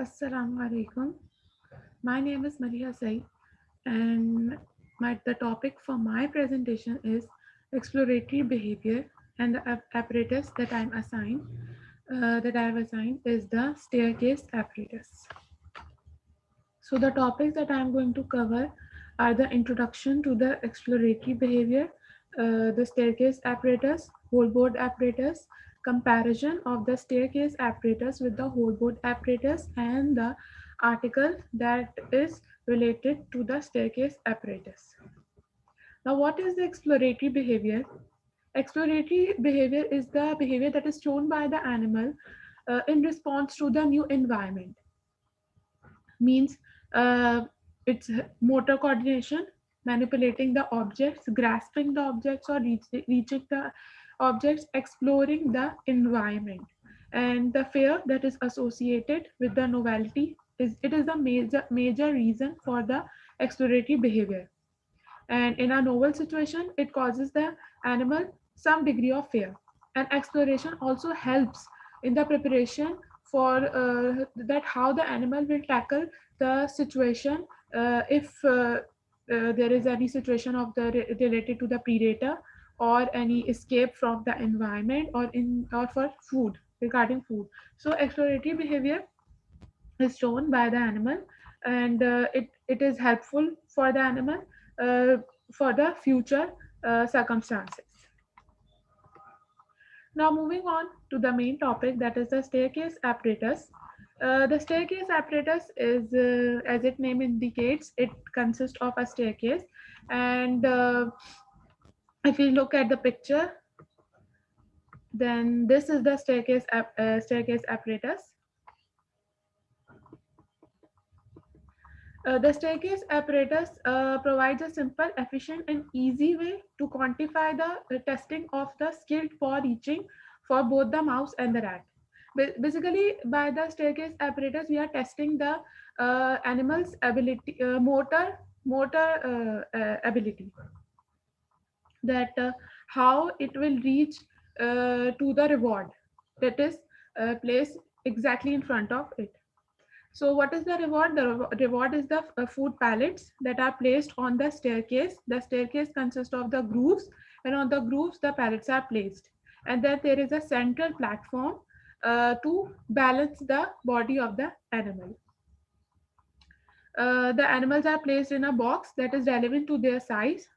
Assalamu alaikum. My name is Maria Said, and the topic for my presentation is exploratory behavior, and the apparatus that I have assigned is the staircase apparatus. So the topics that I am going to cover are the introduction to the exploratory behavior, the staircase apparatus, whole board apparatus, comparison of the staircase apparatus with the whole board apparatus, and the article that is related to the staircase apparatus. Now, what is the exploratory behavior? Exploratory behavior is the behavior that is shown by the animal in response to the new environment. Means uh, it's motor coordination, manipulating the objects, grasping the objects, or reaching the objects, exploring the environment. And the fear that is associated with the novelty is a major reason for the exploratory behavior. And in a novel situation, it causes the animal some degree of fear. And exploration also helps in the preparation for that how the animal will tackle the situation if there is any situation of the related to the predator, or any escape from the environment, or for food, regarding food. So exploratory behavior is shown by the animal, and it is helpful for the animal uh, for the future circumstances. Now moving on to the main topic, that is the staircase apparatus. The staircase apparatus is, as its name indicates, it consists of a staircase. And if you look at the picture, then this is the staircase apparatus. The staircase apparatus provides a simple, efficient, and easy way to quantify the testing of the skilled paw reaching for both the mouse and the rat. Basically, by the staircase apparatus, we are testing the animal's ability, motor ability, that how it will reach to the reward that is placed exactly in front of it. So, what is the reward? The reward is the food pallets that are placed on the staircase. The staircase consists of the grooves, and on the grooves, the pallets are placed. And then there is a central platform to balance the body of the animal. The animals are placed in a box that is relevant to their size.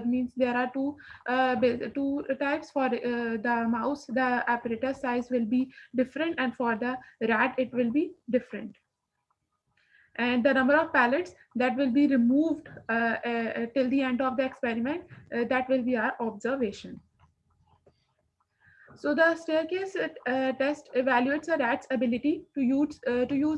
Means there are two types. For the mouse, the apparatus size will be different, and for the rat, it will be different. And the number of pallets that will be removed till the end of the experiment, that will be our observation. So the staircase test evaluates a rat's ability to use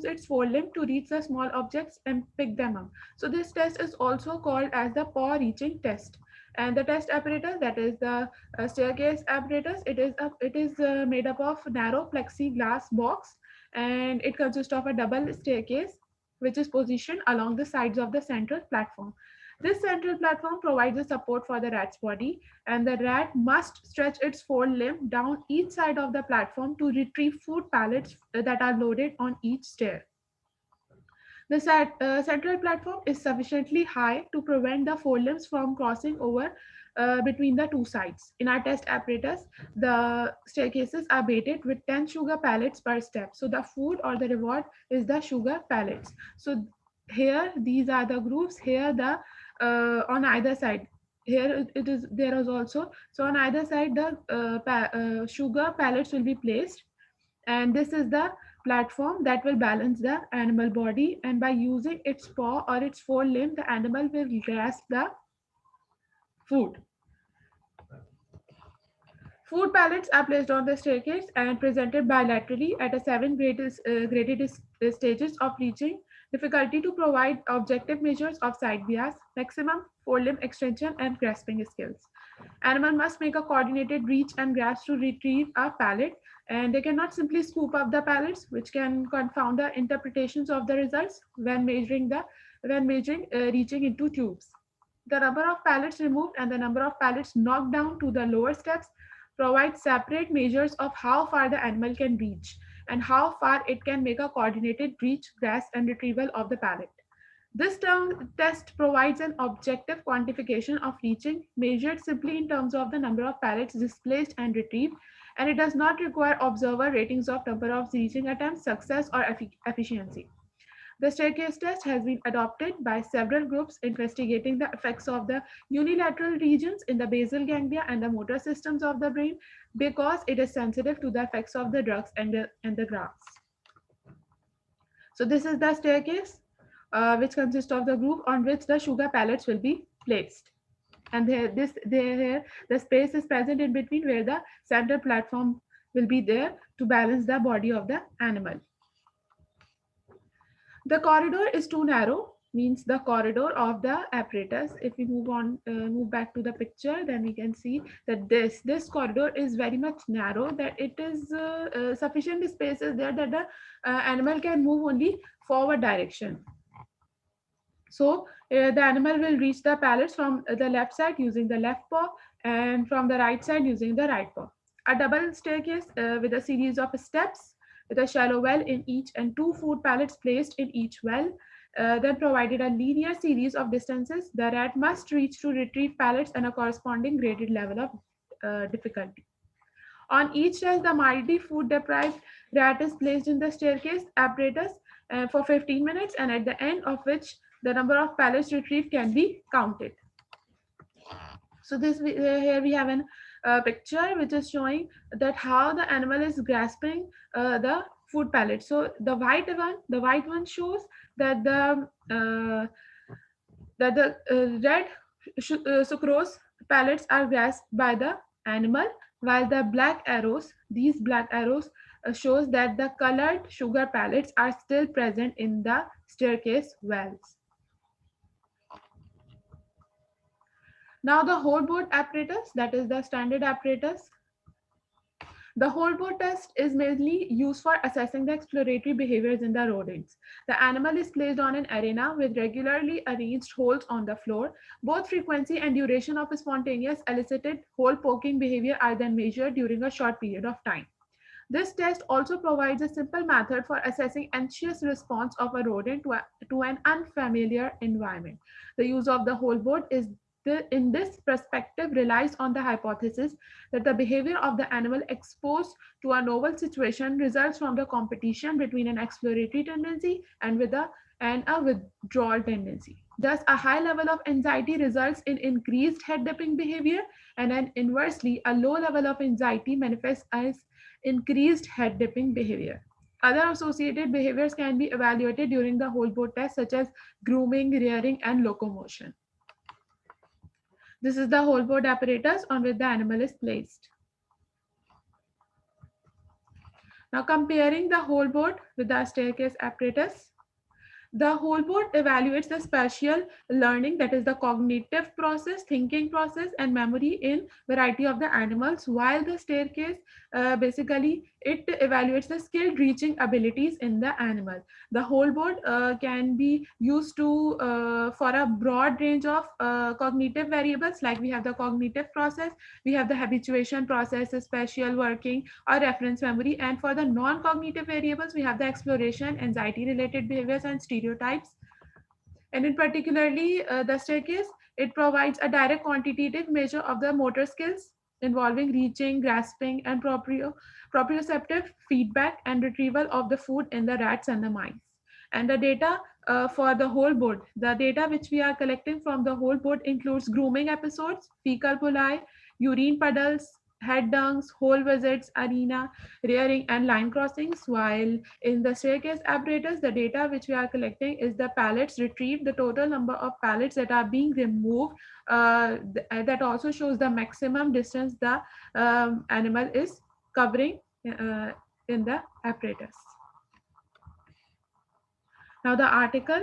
its forelimb to reach the small objects and pick them up. So this test is also called as the paw reaching test. And the test apparatus, that is the staircase apparatus, it is made up of narrow plexiglass box, and it consists of a double staircase which is positioned along the sides of the central platform. This central platform provides the support for the rat's body, and the rat must stretch its forelimb down each side of the platform to retrieve food pallets that are loaded on each stair. The central platform is sufficiently high to prevent the forelimbs from crossing over between the two sides. In our test apparatus, the staircases are baited with 10 sugar pallets per step. So the food or the reward is the sugar pallets. So here, these are the grooves. Here, the on either side. Here it is. There is also, so on either side the sugar pallets will be placed, and this is the platform that will balance the animal body, and by using its paw or its forelimb, the animal will grasp the food. Food pallets are placed on the staircase and presented bilaterally at a graded stages of reaching difficulty to provide objective measures of side bias, maximum forelimb extension, and grasping skills. Animal must make a coordinated reach and grasp to retrieve a pallet, and they cannot simply scoop up the pallets, which can confound the interpretations of the results when measuring reaching into tubes. The number of pallets removed and the number of pallets knocked down to the lower steps provide separate measures of how far the animal can reach. and how far it can make a coordinated reach, grasp, and retrieval of the pallet. This test provides an objective quantification of reaching, measured simply in terms of the number of pallets displaced and retrieved, and it does not require observer ratings of number of reaching attempts, success, or efficiency. The staircase test has been adopted by several groups investigating the effects of the unilateral regions in the basal ganglia and the motor systems of the brain because it is sensitive to the effects of the drugs and the graphs. So this is the staircase, which consists of the groove on which the sugar pellets will be placed. And here, the space is present in between where the center platform will be there to balance the body of the animal. The corridor is too narrow, means the corridor of the apparatus. If we move back to the picture, then we can see that this corridor is very much narrow, that it is sufficient space is there that the animal can move only forward direction. So the animal will reach the pallets from the left side using the left paw and from the right side using the right paw. A double staircase with a series of steps with a shallow well in each and 2 food pallets placed in each well. Then provided a linear series of distances the rat must reach to retrieve pallets and a corresponding graded level of difficulty. On each test, the mildly food deprived rat is placed in the staircase apparatus for 15 minutes, and at the end of which the number of pallets retrieved can be counted. So here we have a picture which is showing that how the animal is grasping the food pellet. So the white one shows that the red sucrose pellets are grasped by the animal, while the these black arrows shows that the colored sugar pellets are still present in the staircase wells. Now the whole board apparatus, that is the standard apparatus. The whole board test is mainly used for assessing the exploratory behaviors in the rodents. The animal is placed on an arena with regularly arranged holes on the floor. Both frequency and duration of spontaneous elicited hole poking behavior are then measured during a short period of time. This test also provides a simple method for assessing anxious response of a rodent to an unfamiliar environment. The use of the whole board in this perspective relies on the hypothesis that the behavior of the animal exposed to a novel situation results from the competition between an exploratory tendency and a withdrawal tendency. Thus, a high level of anxiety results in increased head dipping behavior, and inversely, a low level of anxiety manifests as increased head dipping behavior. Other associated behaviors can be evaluated during the whole board test, such as grooming, rearing, and locomotion. This is the whole board apparatus on which the animal is placed. Now comparing the whole board with the staircase apparatus. The whole board evaluates the spatial learning, that is the cognitive process, thinking process, and memory in variety of the animals, while the staircase basically it evaluates the skilled reaching abilities in the animal. The whole board can be used to for a broad range of cognitive variables, like we have the cognitive process, we have the habituation process, spatial working, or reference memory, and for the non-cognitive variables we have the exploration, anxiety related behaviors, and stereotypes. And in particularly the staircase, it provides a direct quantitative measure of the motor skills involving reaching, grasping, and proprioceptive feedback and retrieval of the food in the rats and the mice. And the data for the whole board, the data which we are collecting from the whole board includes grooming episodes, fecal puli, urine puddles, head dunks, hole visits, arena, rearing, and line crossings, while in the staircase apparatus, the data which we are collecting is the pallets retrieved, the total number of pallets that are being removed, that also shows the maximum distance the animal is covering in the apparatus. Now the article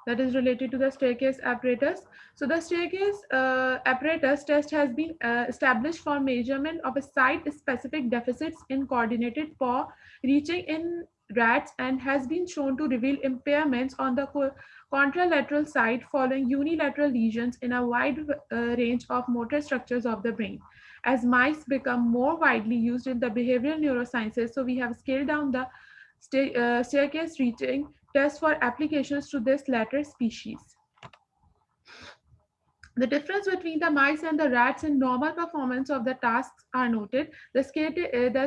that is related to the staircase apparatus. So the staircase apparatus test has been established for measurement of a site-specific deficits in coordinated paw reaching in rats, and has been shown to reveal impairments on the contralateral side following unilateral lesions in a wide range of motor structures of the brain. As mice become more widely used in the behavioral neurosciences, so we have scaled down the staircase reaching test for applications to this latter species. The difference between the mice and the rats in normal performance of the tasks are noted. The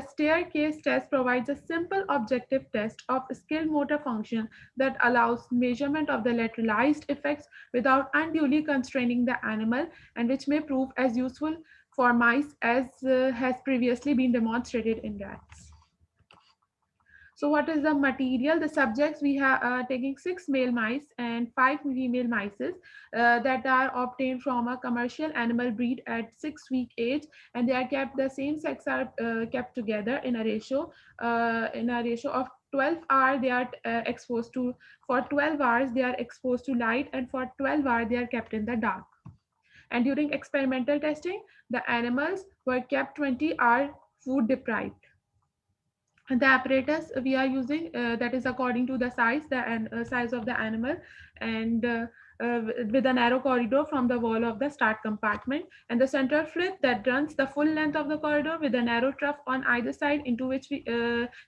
staircase test provides a simple objective test of skill motor function that allows measurement of the lateralized effects without unduly constraining the animal, and which may prove as useful for mice as has previously been demonstrated in rats. So what is the material? The subjects, we have taking 6 male mice and 5 female mice that are obtained from a commercial animal breed at 6 week age, and they are kept, the same sex are kept together in a ratio of 12 hours. They are exposed to, for 12 hours they are exposed to light, and for 12 hours they are kept in the dark. And during experimental testing, the animals were kept 20 hours food deprived. And the apparatus we are using, that is according to the size of the animal, and with a narrow corridor from the wall of the start compartment, and the central flip that runs the full length of the corridor with a narrow trough on either side, into which we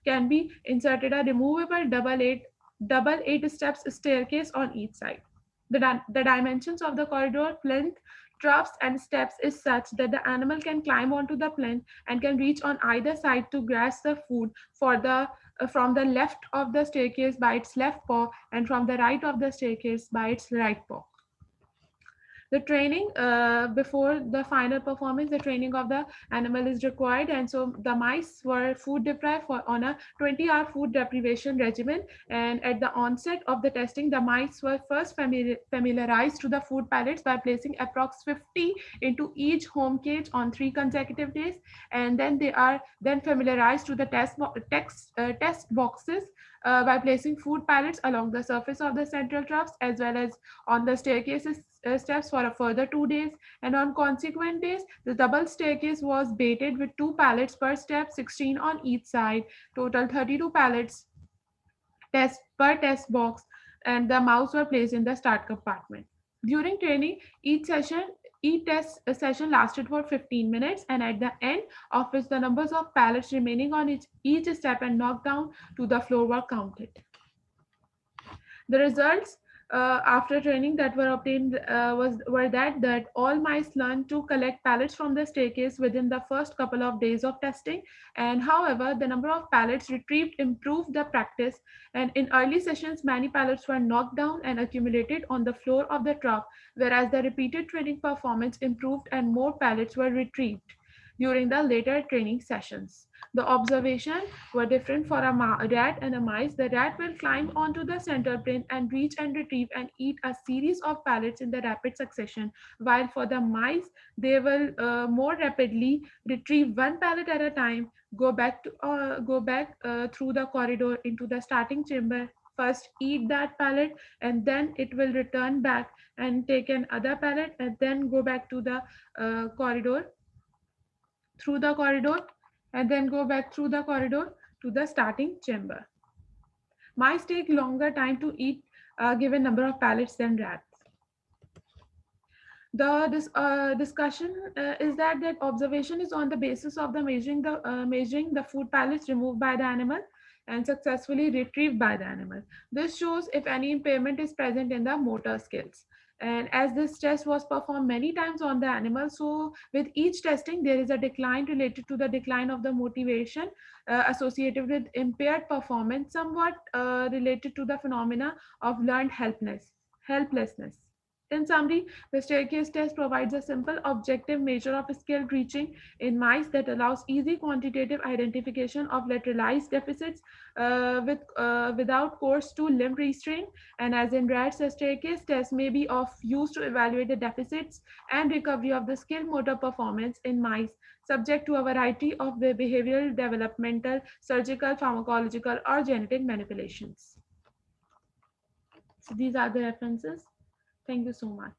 can be inserted a removable double eight steps staircase on each side. The dimensions of the corridor plinth, troughs, and steps is such that the animal can climb onto the plinth and can reach on either side to grasp the food from the left of the staircase by its left paw, and from the right of the staircase by its right paw. The training, before the final performance, the training of the animal is required, and so the mice were food deprived on a 20-hour food deprivation regimen. And at the onset of the testing, the mice were first familiarized to the food pellets by placing approx 50 into each home cage on 3 consecutive days, and then they are then familiarized to the test boxes by placing food pallets along the surface of the central troughs as well as on the staircases steps for a further 2 days. And on consequent days, the double staircase was baited with 2 pallets per step, 16 on each side, total 32 pallets per test box, and the mouse were placed in the start compartment. During training, each test session lasted for 15 minutes, and at the end of which the numbers of pallets remaining on each step and knocked down to the floor were counted. The results after training that were obtained were that all mice learned to collect pallets from the staircase within the first couple of days of testing. And however, the number of pallets retrieved improved the practice, and in early sessions many pallets were knocked down and accumulated on the floor of the trough, whereas the repeated training performance improved and more pallets were retrieved during the later training sessions. The observation were different for a rat and a mice. The rat will climb onto the center plane and reach and retrieve and eat a series of pallets in the rapid succession, while for the mice, they will more rapidly retrieve 1 pallet at a time, go back through the corridor into the starting chamber, first eat that pallet, and then it will return back and take another pallet, and then go back to the corridor through the corridor, and then go back through the corridor to the starting chamber. Mice take longer time to eat a given number of pallets than rats. The discussion is that observation is on the basis of the measuring the food pellets removed by the animal and successfully retrieved by the animal. This shows if any impairment is present in the motor skills. And as this test was performed many times on the animal, so with each testing there is a decline related to the decline of the motivation associated with impaired performance, somewhat related to the phenomena of learned helplessness. In summary, the staircase test provides a simple objective measure of skill reaching in mice that allows easy quantitative identification of lateralized deficits without coarse to limb restraint. And as in rats, the staircase test may be of use to evaluate the deficits and recovery of the skill motor performance in mice, subject to a variety of the behavioral, developmental, surgical, pharmacological, or genetic manipulations. So these are the references. Thank you so much.